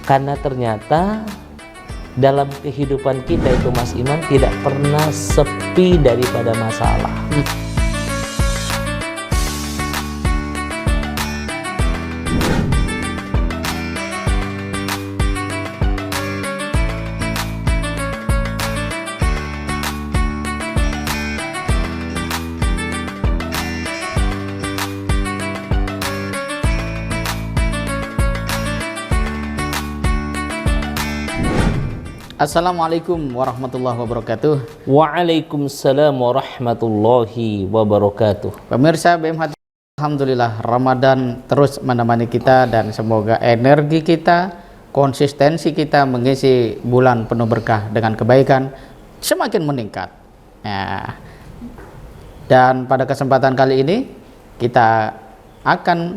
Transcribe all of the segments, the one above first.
Karena ternyata dalam kehidupan kita itu Mas Iman tidak pernah sepi daripada masalah. Assalamualaikum warahmatullahi wabarakatuh. Waalaikumsalam warahmatullahi wabarakatuh. Pemirsa BM Hati, alhamdulillah Ramadan terus menemani kita dan semoga energi kita, konsistensi kita mengisi bulan penuh berkah dengan kebaikan semakin meningkat. Nah, dan pada kesempatan kali ini kita akan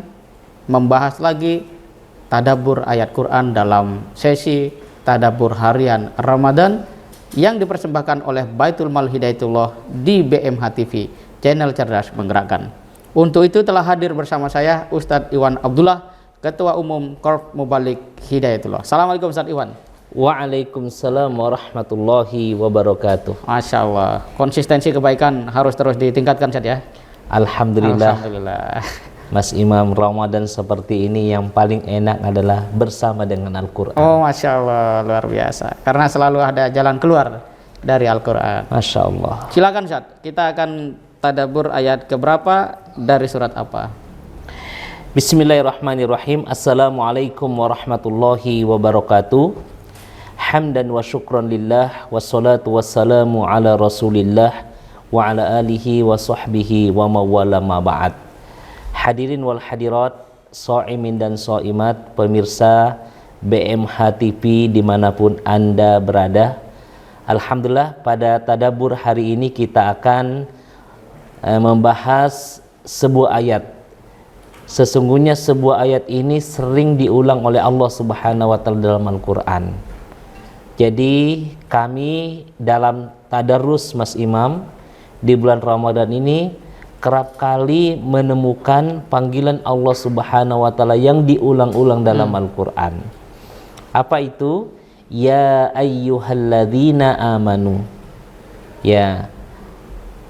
membahas lagi tadabbur ayat Quran dalam sesi Tadabbur Harian Ramadan yang dipersembahkan oleh Baitul Mal Hidayatullah di BMH TV, channel cerdas menggerakkan. Untuk itu telah hadir bersama saya Ustadz Iwan Abdullah, Ketua Umum Korp Mubalik Hidayatullah. Assalamualaikum Ustadz Iwan. Waalaikumsalam warahmatullahi wabarakatuh. Masya Allah, konsistensi kebaikan harus terus ditingkatkan Ustadz ya. Alhamdulillah. Alhamdulillah. Mas Imam, Ramadan seperti ini yang paling enak adalah bersama dengan Al-Quran. Oh Masya Allah, luar biasa. Karena selalu ada jalan keluar dari Al-Quran. Masya Allah. Silakan Ustadz, kita akan tadabbur ayat keberapa dari surat apa? Bismillahirrahmanirrahim. Assalamualaikum warahmatullahi wabarakatuh. Hamdan wa syukran lillah, wassalatu wassalamu ala rasulillah wa ala alihi wa sahbihi wa mawala ma ba'd. Hadirin wal hadirat, so'imin dan so'imat, pemirsa BMH TV dimanapun Anda berada. Alhamdulillah, pada tadabbur hari ini kita akan membahas sebuah ayat. Sesungguhnya sebuah ayat ini sering diulang oleh Allah Subhanahu wa Ta'ala dalam Al-Quran. Jadi kami dalam tadarus Mas Imam di bulan Ramadan ini kerap kali menemukan panggilan Allah Subhanahu wa Ta'ala yang diulang-ulang dalam Al-Quran. Apa itu? Ya ayyuhalladzina amanu. Ya,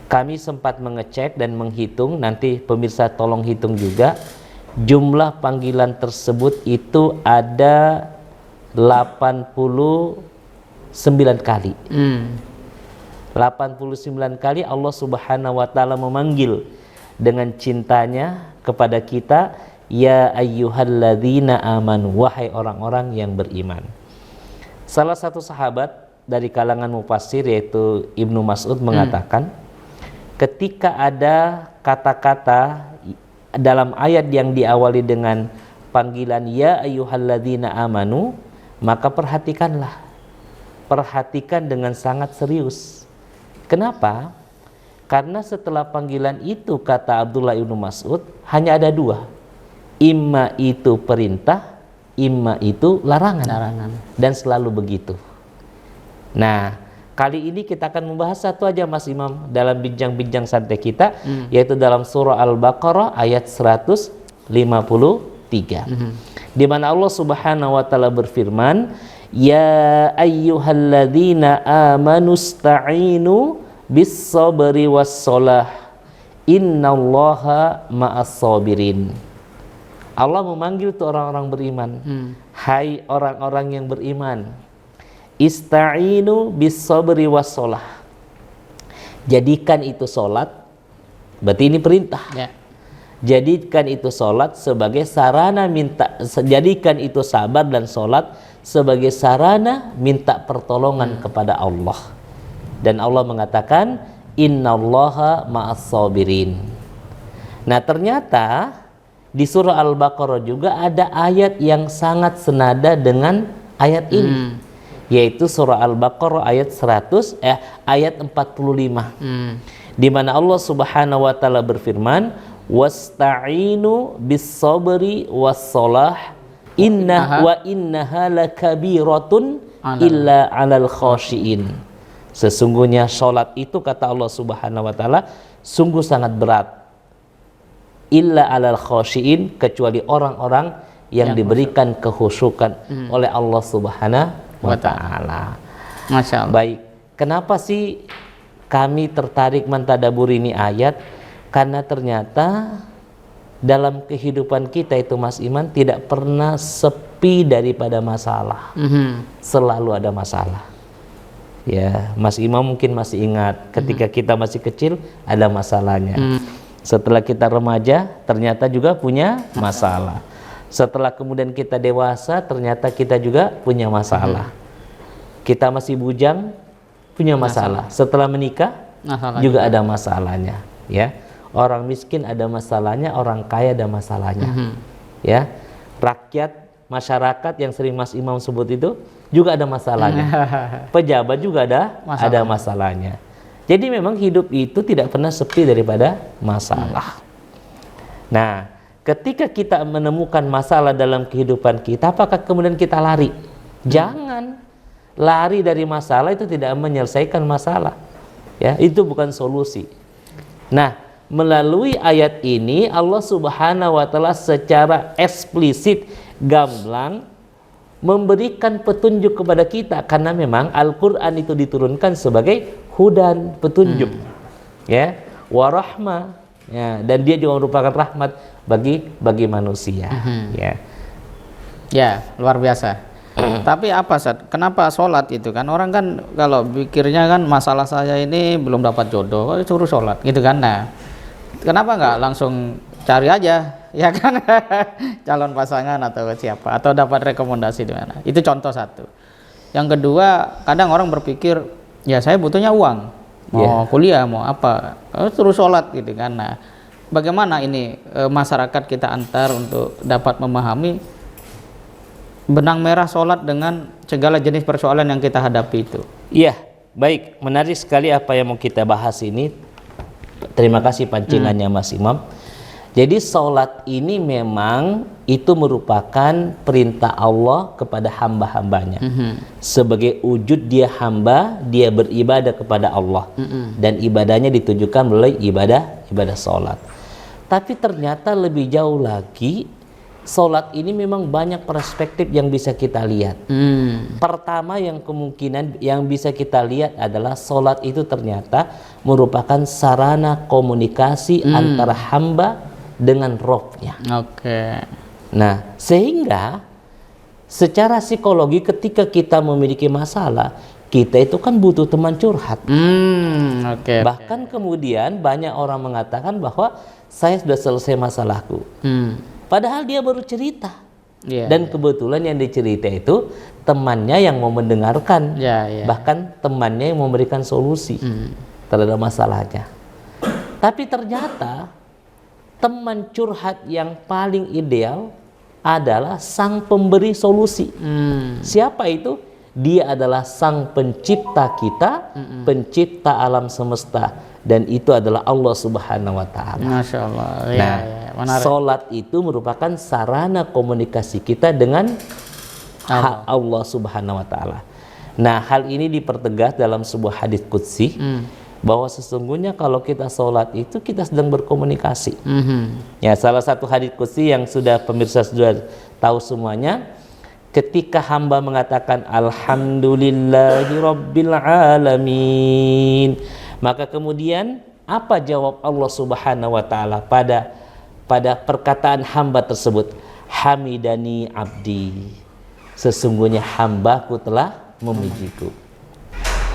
kami sempat mengecek dan menghitung, nanti pemirsa tolong hitung juga. Jumlah panggilan tersebut itu ada 89 kali. 89 kali Allah Subhanahu wa Ta'ala memanggil dengan cintanya kepada kita, ya ayyuhalladzina amanu, wahai orang-orang yang beriman. Salah satu sahabat dari kalangan mufassir yaitu Ibnu Mas'ud mengatakan, ketika ada kata-kata dalam ayat yang diawali dengan panggilan ya ayyuhalladzina amanu, maka perhatikan dengan sangat serius. Kenapa? Karena setelah panggilan itu, kata Abdullah ibnu Mas'ud, hanya ada dua. Imma itu perintah, imma itu larangan. Dan selalu begitu. Nah, kali ini kita akan membahas satu aja Mas Imam dalam bincang-bincang santai kita, yaitu dalam surah Al-Baqarah ayat 153. Di mana Allah Subhanahu wa Ta'ala berfirman, ya ayyuhalladzina amanu sta'inu bis-sabri was-shalah innallaha ma'as-sabirin. Allah memanggil tuh orang-orang beriman. Hai orang-orang yang beriman, ista'inu bis-sabri was-shalah. Jadikan itu salat, berarti ini perintah. Ya. Jadikan itu salat sebagai sarana jadikan itu sabar dan salat sebagai sarana minta pertolongan kepada Allah. Dan Allah mengatakan innallaha ma'as-sabirin. Nah, ternyata di surah Al-Baqarah juga ada ayat yang sangat senada dengan ayat ini. Yaitu surah Al-Baqarah ayat 45. Di mana Allah Subhanahu wa Ta'ala berfirman, wasta'inu bis-sabri was-shalah innaha lakabiratun illa 'alal khashiin. Sesungguhnya sholat itu, kata Allah Subhanahu wa Ta'ala, sungguh sangat berat. Illa 'alal khashiin, kecuali orang-orang yang diberikan kehusukan oleh Allah Subhanahu wa Ta'ala. Masya Allah. Baik, kenapa sih kami tertarik mentadaburi ini ayat? Karena ternyata dalam kehidupan kita itu Mas Iman tidak pernah sepi daripada masalah. Selalu ada masalah. Ya, Mas Imam mungkin masih ingat ketika kita masih kecil ada masalahnya. Setelah kita remaja ternyata juga punya masalah. Setelah kemudian kita dewasa ternyata kita juga punya masalah. Kita masih bujang punya masalah. Setelah menikah juga ada masalahnya, ya. Orang miskin ada masalahnya, orang kaya ada masalahnya. Ya. Rakyat, masyarakat yang sering Mas Imam sebut itu juga ada masalahnya. Pejabat juga ada masalahnya. Jadi memang hidup itu tidak pernah sepi daripada masalah. Nah, ketika kita menemukan masalah dalam kehidupan kita, apakah kemudian kita lari? Jangan. Lari dari masalah itu tidak menyelesaikan masalah. Ya, itu bukan solusi. Nah, melalui ayat ini Allah Subhanahu wa Ta'ala secara eksplisit, gamblang memberikan petunjuk kepada kita, karena memang Al-Qur'an itu diturunkan sebagai hudan, petunjuk. Ya, warahmah. Ya, dan dia juga merupakan rahmat bagi manusia. Ya, luar biasa. Tapi apa, Ustaz? Kenapa sholat itu kan? Orang kan kalau pikirnya kan masalah saya ini belum dapat jodoh, suruh sholat gitu kan. Nah, kenapa nggak langsung cari aja, ya kan? Calon pasangan atau siapa, atau dapat rekomendasi di mana? Itu contoh satu. Yang kedua, kadang orang berpikir, ya saya butuhnya uang, mau kuliah, mau apa, suruh sholat gitu kan. Nah, bagaimana ini masyarakat kita antar untuk dapat memahami benang merah sholat dengan segala jenis persoalan yang kita hadapi itu? Iya, baik, menarik sekali apa yang mau kita bahas ini. Terima kasih pancingannya Mas Imam. Jadi sholat ini memang itu merupakan perintah Allah kepada hamba-hambanya. Sebagai wujud dia hamba, dia beribadah kepada Allah. Dan ibadahnya ditujukan melalui ibadah sholat. Tapi ternyata lebih jauh lagi, sholat ini memang banyak perspektif yang bisa kita lihat. Pertama yang kemungkinan yang bisa kita lihat adalah sholat itu ternyata merupakan sarana komunikasi antara hamba dengan Robnya. Nah, sehingga secara psikologi ketika kita memiliki masalah, kita itu kan butuh teman curhat. Bahkan kemudian banyak orang mengatakan bahwa saya sudah selesai masalahku. Padahal dia baru cerita. Dan kebetulan yang dicerita itu temannya yang mau mendengarkan. Bahkan temannya yang memberikan solusi terhadap masalahnya. Tapi ternyata teman curhat yang paling ideal adalah sang pemberi solusi. Siapa itu? Dia adalah sang pencipta kita, pencipta alam semesta, dan itu adalah Allah Subhanahu wa Ta'ala. Masya Allah. Nah, sholat itu merupakan sarana komunikasi kita dengan Allah Subhanahu wa Ta'ala. Nah, hal ini dipertegas dalam sebuah hadits qudsi, bahwa sesungguhnya kalau kita sholat itu kita sedang berkomunikasi. Ya, salah satu hadits qudsi yang sudah pemirsa sudah tahu semuanya, ketika hamba mengatakan alhamdulillahi rabbil alamin, maka kemudian apa jawab Allah Subhanahu wa Ta'ala pada perkataan hamba tersebut? Hamidani abdi, sesungguhnya hambaku telah memujiku.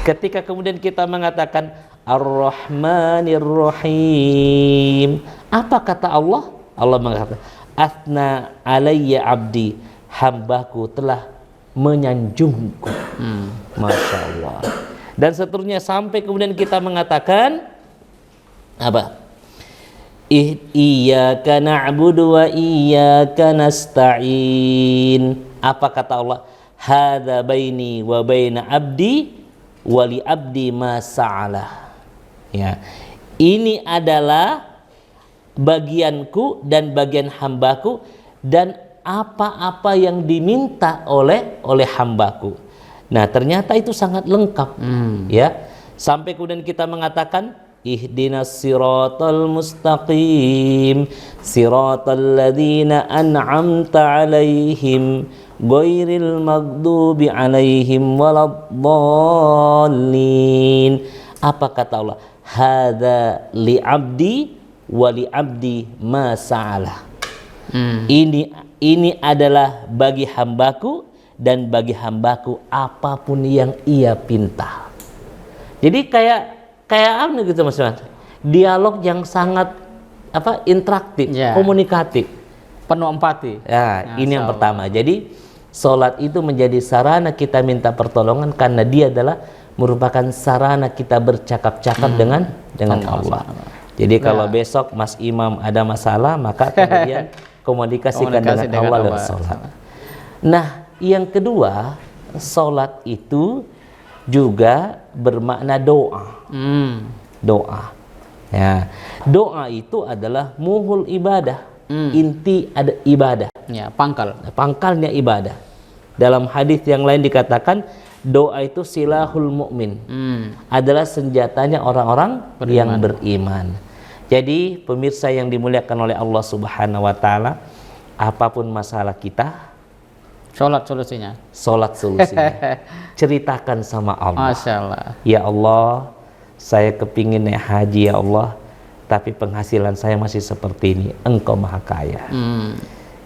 Ketika kemudian kita mengatakan Ar-Rahmanir Rahim, apa kata Allah? Allah mengatakan Athna alayya abdi, hambaku telah menyanjungku. Masya Allah. Dan seterusnya sampai kemudian kita mengatakan apa? Iyyaka na'budu wa iyyaka nasta'in. Apa kata Allah? Hadza baini wa baina abdi wa li abdi ma sa'ala. Ya. Ini adalah bagianku dan bagian hambaku, dan apa-apa yang diminta oleh hambaku. Nah, ternyata itu sangat lengkap. Ya. Sampai kemudian kita mengatakan ihdinas siratal mustaqim siratal ladzina an'amta 'alaihim ghairil maghdubi 'alaihim waladdallin. Apa kata Allah? Hadza li 'abdi wa li 'abdi ma sa'ala. Ini adalah bagi hambaku dan bagi hambaku apapun yang ia pinta. Jadi kayak apa gitu Mas Wan? Dialog yang sangat interaktif, komunikatif, penuh empati. Ya, ini yang pertama. Jadi salat itu menjadi sarana kita minta pertolongan karena dia adalah merupakan sarana kita bercakap-cakap dengan Allah. Jadi kalau besok Mas Imam ada masalah, maka kemudian komunikasikan dengan Allah dan salat. Nah, yang kedua, salat itu juga bermakna doa. Doa. Ya, doa itu adalah muhul ibadah. Inti ada ibadah. Ya, pangkalnya ibadah. Dalam hadis yang lain dikatakan doa itu silahul mukmin. Adalah senjatanya orang-orang yang beriman. Jadi pemirsa yang dimuliakan oleh Allah Subhanahu wa taala, apapun masalah kita, salat solusinya. Ceritakan sama Allah. Masya Allah. Ya Allah, saya kepingin naik haji ya Allah, tapi penghasilan saya masih seperti ini. Engkau maha kaya.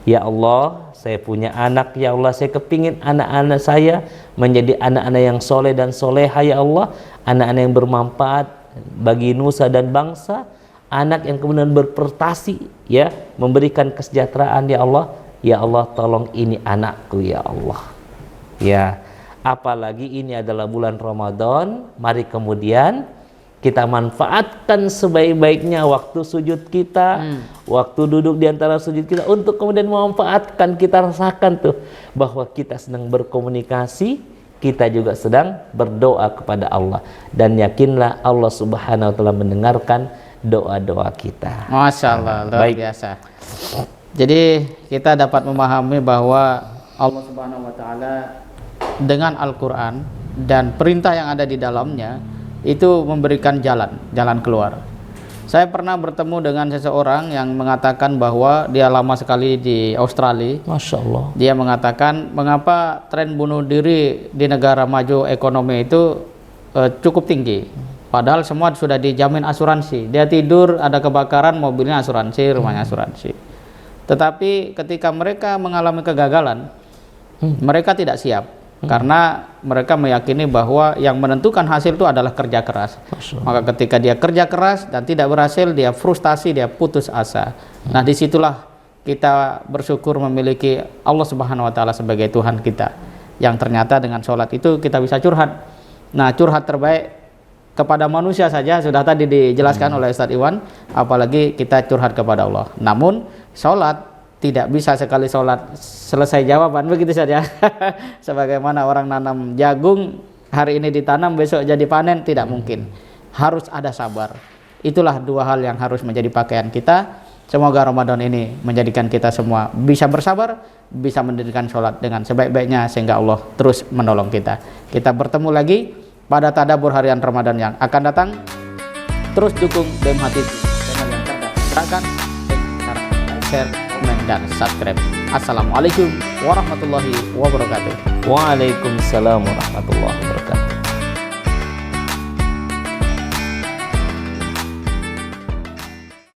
Ya Allah, saya punya anak ya Allah, saya kepingin anak-anak saya menjadi anak-anak yang soleh dan soleha ya Allah, anak-anak yang bermanfaat bagi nusa dan bangsa, anak yang kemudian berprestasi, ya, memberikan kesejahteraan ya Allah. Ya Allah, tolong ini anakku ya Allah. Ya, apalagi ini adalah bulan Ramadan, mari kemudian kita manfaatkan sebaik-baiknya waktu sujud kita, waktu duduk di antara sujud kita untuk kemudian memanfaatkan, kita rasakan tuh bahwa kita sedang berkomunikasi, kita juga sedang berdoa kepada Allah, dan yakinlah Allah Subhanahu wa taala mendengarkan doa-doa kita. Masya Allah, luar biasa. Jadi kita dapat memahami bahwa Allah Subhanahu wa taala dengan Al-Qur'an dan perintah yang ada di dalamnya itu memberikan jalan keluar. Saya pernah bertemu dengan seseorang yang mengatakan bahwa dia lama sekali di Australia. Masya Allah. Dia mengatakan mengapa tren bunuh diri di negara maju ekonomi itu cukup tinggi. Padahal semua sudah dijamin asuransi. Dia tidur ada kebakaran, mobilnya asuransi, rumahnya asuransi. Tetapi ketika mereka mengalami kegagalan, mereka tidak siap. Karena mereka meyakini bahwa yang menentukan hasil itu adalah kerja keras. Maka ketika dia kerja keras dan tidak berhasil, dia frustasi, dia putus asa. Nah, disitulah kita bersyukur memiliki Allah Subhanahu wa taala sebagai Tuhan kita, yang ternyata dengan sholat itu kita bisa curhat. Nah, curhat terbaik kepada manusia saja sudah tadi dijelaskan oleh Ustadz Iwan, apalagi kita curhat kepada Allah. Namun sholat tidak bisa sekali sholat selesai jawaban begitu saja. Sebagaimana orang nanam jagung, hari ini ditanam, besok jadi panen, tidak mungkin. Harus ada sabar. Itulah dua hal yang harus menjadi pakaian kita. Semoga Ramadan ini menjadikan kita semua bisa bersabar, bisa mendirikan sholat dengan sebaik-baiknya, sehingga Allah terus menolong kita. Kita bertemu lagi pada tadabbur harian Ramadan yang akan datang. Terus dukung BMH TV channel yang cerdas, gerakan, share, komen, dan subscribe. Assalamualaikum warahmatullahi wabarakatuh. Waalaikumsalam warahmatullahi wabarakatuh.